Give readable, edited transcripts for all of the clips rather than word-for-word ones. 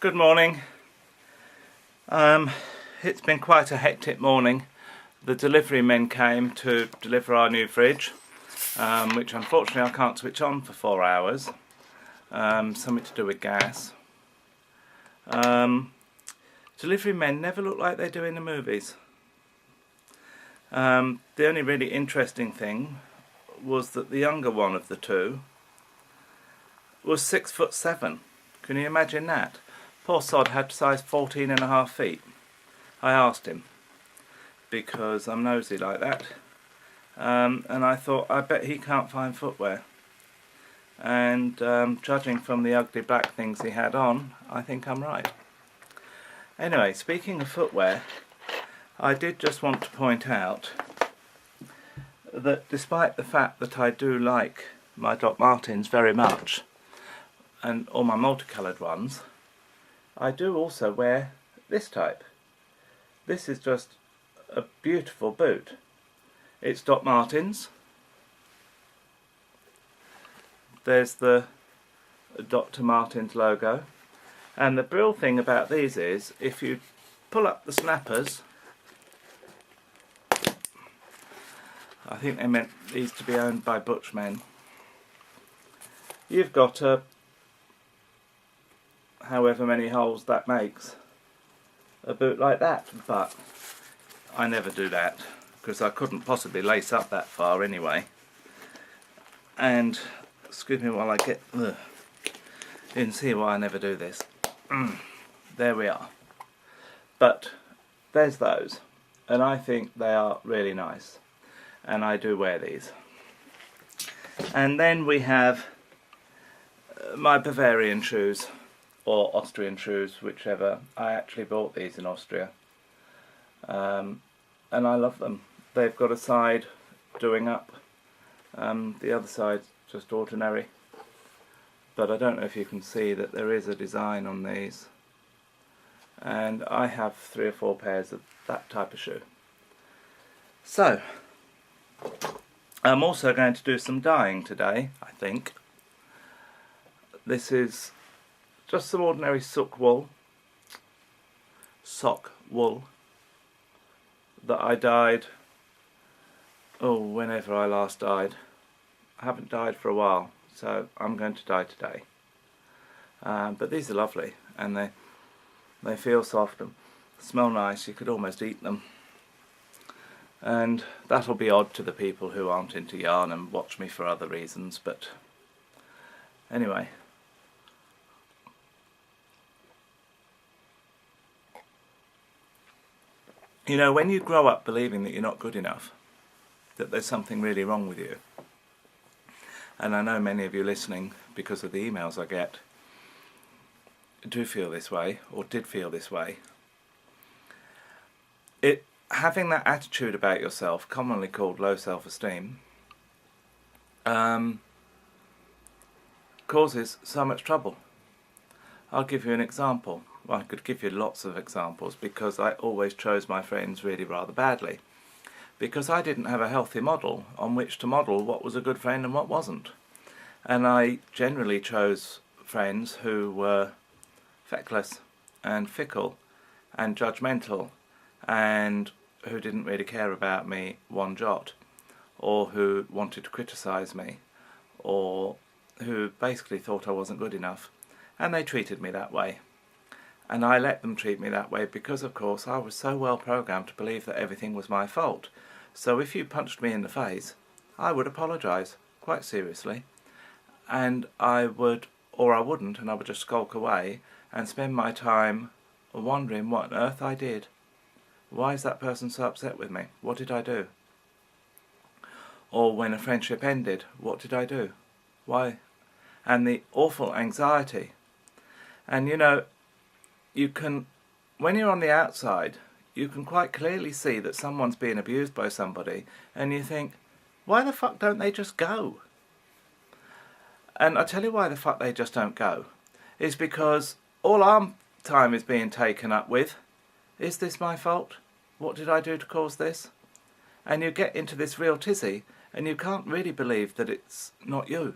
Good morning. It's been quite a hectic morning. The delivery men came to deliver our new fridge, which unfortunately I can't switch on for 4 hours. Something to do with gas. Delivery men never look like they do in the movies. The only really interesting thing was that the younger one of the two was 6'7". Can you imagine that? Poor sod had size 14.5 feet. I asked him, because I'm nosy like that, and I thought, I bet he can't find footwear. And judging from the ugly black things he had on, I think I'm right. Anyway, speaking of footwear, I did just want to point out that despite the fact that I do like my Doc Martens very much, and all my multicoloured ones, I do also wear this type. This is just a beautiful boot. It's Doc Martens. There's the Dr. Martens logo. And the brill thing about these is, if you pull up the snappers, I think they meant these to be owned by Butchmen, you've got a however many holes that makes, a boot like that, but I never do that because I couldn't possibly lace up that far anyway. And excuse me while I get you can see why I never do this. There we are. But there's those, and I think they are really nice, and I do wear these. And then we have my Bavarian shoes, or Austrian shoes, whichever. I actually bought these in Austria, and I love them. They've got a side doing up, the other side's just ordinary, but I don't know if you can see that there is a design on these, and I have 3 or 4 pairs of that type of shoe. So I'm also going to do some dyeing today, I think. This is just some ordinary sock wool that I dyed, whenever I last dyed. I haven't dyed for a while, so I'm going to dye today. But these are lovely, and they feel soft and smell nice. You could almost eat them. And that'll be odd to the people who aren't into yarn and watch me for other reasons, but anyway. You know, when you grow up believing that you're not good enough, that there's something really wrong with you, and I know many of you listening, because of the emails I get, do feel this way, or did feel this way, having that attitude about yourself, commonly called low self-esteem, causes so much trouble. I'll give you an example. Well, I could give you lots of examples, because I always chose my friends really rather badly, because I didn't have a healthy model on which to model what was a good friend and what wasn't. And I generally chose friends who were feckless and fickle and judgmental, and who didn't really care about me one jot, or who wanted to criticise me, or who basically thought I wasn't good enough, and they treated me that way. And I let them treat me that way because, of course, I was so well programmed to believe that everything was my fault. So if you punched me in the face, I would apologise, quite seriously, and I would, or I wouldn't, and I would just skulk away and spend my time wondering what on earth I did. Why is that person so upset with me? What did I do? Or when a friendship ended, what did I do? Why? And the awful anxiety. And you know, you can, when you're on the outside, you can quite clearly see that someone's being abused by somebody, and you think, why the fuck don't they just go? And I tell you why the fuck they just don't go. Is because all our time is being taken up with, is this my fault? What did I do to cause this? And you get into this real tizzy, and you can't really believe that it's not you.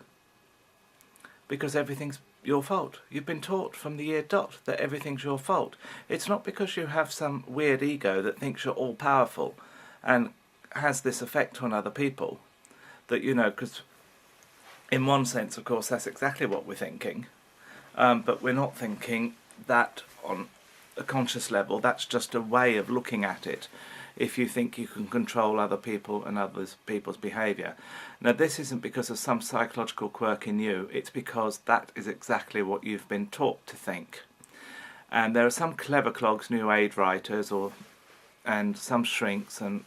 Because everything's your fault. You've been taught from the year dot that everything's your fault. It's not because you have some weird ego that thinks you're all powerful and has this effect on other people that, you know, because in one sense, of course, that's exactly what we're thinking, but we're not thinking that on a conscious level. That's just a way of looking at it. If you think you can control other people and other people's behaviour. Now, this isn't because of some psychological quirk in you, it's because that is exactly what you've been taught to think. And there are some clever clogs, New Age writers, and some shrinks and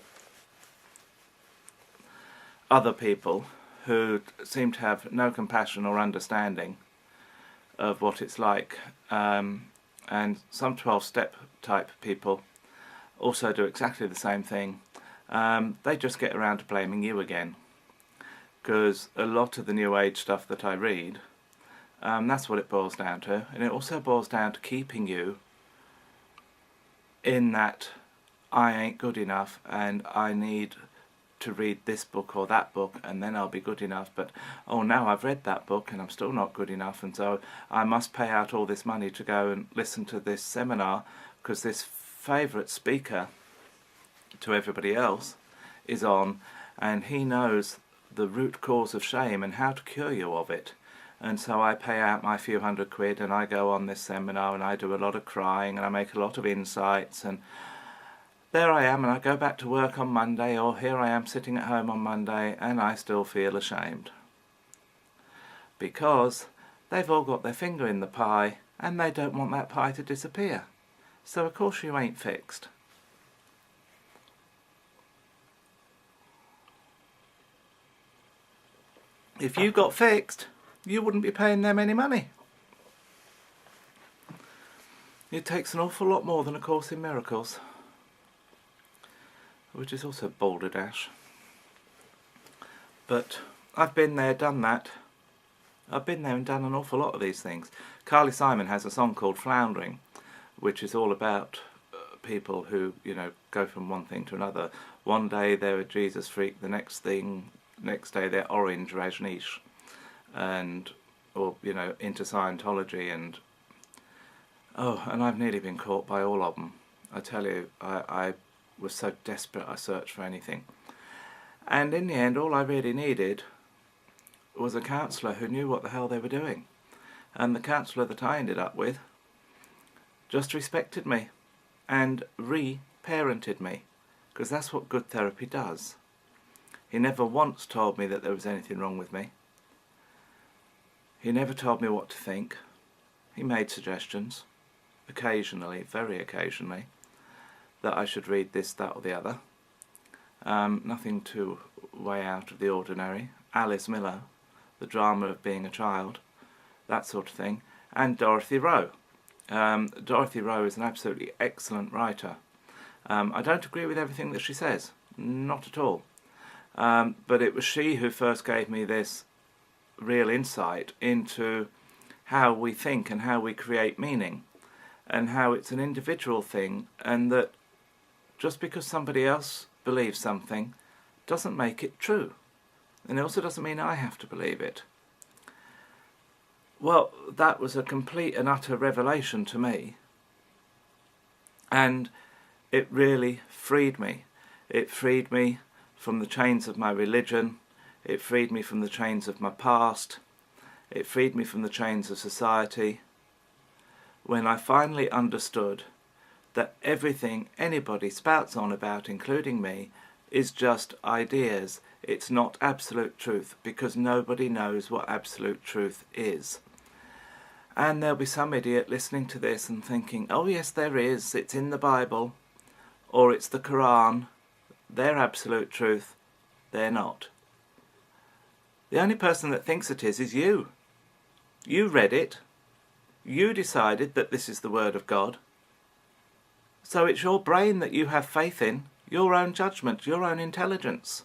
other people who seem to have no compassion or understanding of what it's like, and some 12-step type people also do exactly the same thing. They just get around to blaming you again, because a lot of the New Age stuff that I read, that's what it boils down to. And it also boils down to keeping you in that I ain't good enough and I need to read this book or that book and then I'll be good enough, but oh, now I've read that book and I'm still not good enough, and so I must pay out all this money to go and listen to this seminar because this favourite speaker to everybody else is on, and he knows the root cause of shame and how to cure you of it. And so I pay out my few £100 and I go on this seminar and I do a lot of crying and I make a lot of insights, and there I am, and I go back to work on Monday, or here I am sitting at home on Monday and I still feel ashamed, because they've all got their finger in the pie and they don't want that pie to disappear. So of course you ain't fixed. If you got fixed, you wouldn't be paying them any money. It takes an awful lot more than A Course in Miracles, which is also balderdash. But I've been there, done that. I've been there and done an awful lot of these things. Carly Simon has a song called Floundering, which is all about people who, you know, go from one thing to another. One day they're a Jesus freak, the next day they're Orange Rajneesh, or you know, into Scientology, and I've nearly been caught by all of them. I tell you, I was so desperate I searched for anything, and in the end all I really needed was a counsellor who knew what the hell they were doing, and the counsellor that I ended up with just respected me and re-parented me, because that's what good therapy does. He never once told me that there was anything wrong with me. He never told me what to think. He made suggestions, occasionally, very occasionally, that I should read this, that or the other. Nothing too way out of the ordinary. Alice Miller, The Drama of Being a Child, that sort of thing. And Dorothy Rowe. Dorothy Rowe is an absolutely excellent writer. I don't agree with everything that she says, not at all. But it was she who first gave me this real insight into how we think and how we create meaning, and how it's an individual thing, and that just because somebody else believes something doesn't make it true. And it also doesn't mean I have to believe it. Well, that was a complete and utter revelation to me, and it really freed me. It freed me from the chains of my religion, it freed me from the chains of my past, it freed me from the chains of society, when I finally understood that everything anybody spouts on about, including me, is just ideas. It's not absolute truth, because nobody knows what absolute truth is. And there'll be some idiot listening to this and thinking, oh yes there is, it's in the Bible, or it's the Quran. They're absolute truth. They're not. The only person that thinks it is you. You read it. You decided that this is the Word of God. So it's your brain that you have faith in, your own judgment, your own intelligence,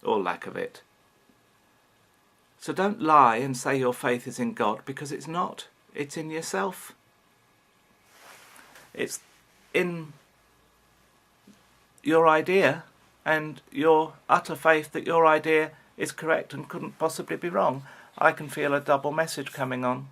or lack of it. So don't lie and say your faith is in God, because it's not. It's in yourself. It's in your idea and your utter faith that your idea is correct and couldn't possibly be wrong. I can feel a double message coming on.